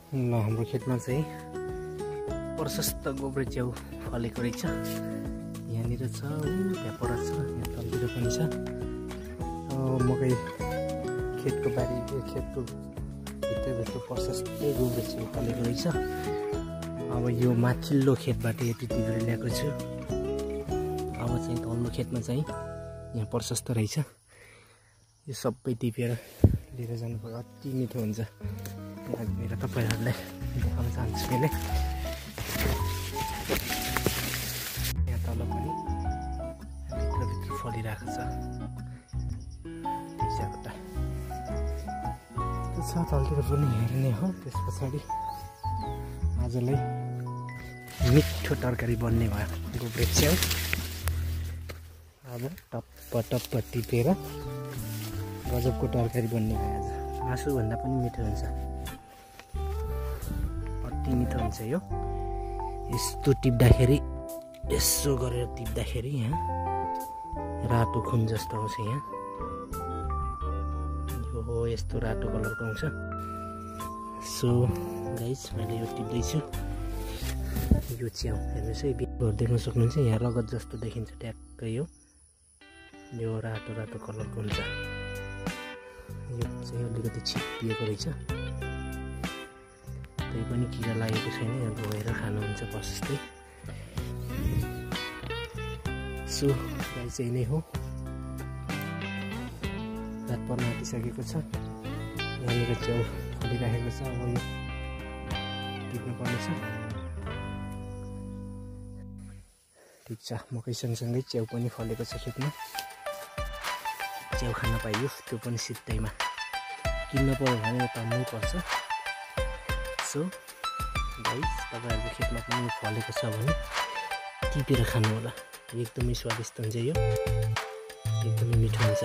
ल हाम्रो खेतमा चाहिँ प्रशस्त गोब्रे च्याउ फलेको रहेछ। यहाँनिर छ, त्यहाँ पर छ, यहाँ तलतिर पनि छ। मकै खेतको बारी खेतको भित्र प्रशस्तै गोब्रे च्याउ फलेको रहेछ। अब यो माथिल्लो खेतबाट यति टिपेर ल्याएको छु। अब चाहिँ तल्लो खेतमा चाहिँ यहाँ प्रशस्त रहेछ। यो सबै टिपेर लिएर जानुपर्छ, अति मिठो हुन्छ। मेरो तपाईँहरूलाई देखाउन चाहन्छु मैले। यहाँ तल पनि भित्र फलिरहेको छ चियापत्ता। त्यो छ तलतिर पनि हेर्ने हो। त्यस पछाडि आजलाई मिठो तरकारी बन्ने भयो गोब्रे च्याउ। अब टप्प टिपेर गजबको तरकारी बन्ने भयो आज। मासुभन्दा पनि मिठो हुन्छ, अति मिठो हुन्छ यो। यस्तो टिप्दाखेरि, यसो गरेर टिप्दाखेरि यहाँ रातो खुन जस्तो आउँछ। यहाँ यो हो, यस्तो रातो कलरको आउँछ। सो गाइस, मैले यो टिप्दैछु। यो च्याउ हेर्नुहोस् है, देख्न सक्नुहुन्छ यहाँ रगत जस्तो देखिन्छ ट्याक्कै। यो रातो रातो कलरको हुन्छ। यो चाहिँ अलिकति छिप्पिएको रहेछ, त्यही पनि किरा लागेको छैन। यहाँ धोएर खानुहुन्छ प्रशस्तै। सो गाई चाहिँ नै हो। रात पर्न आँटिसकेको छ। यहाँनिर च्याउ फलिराखेको छ। अब यो टिप्नु पर्नेछ। ठिक छ, मकै सँगसँगै च्याउ पनि फलेको छ खेतमा। च्याउ खान पाइयो, त्यो पनि सित्तैमा। किन्न पर्यो भने तन्नै पर्छ। सो गाइस, तपाईँहरूको खेतमा पनि फलेको छ भने टिपेर खानु होला। एकदमै स्वादिष्ट हुन्छ यो, एकदमै मिठो हुन्छ।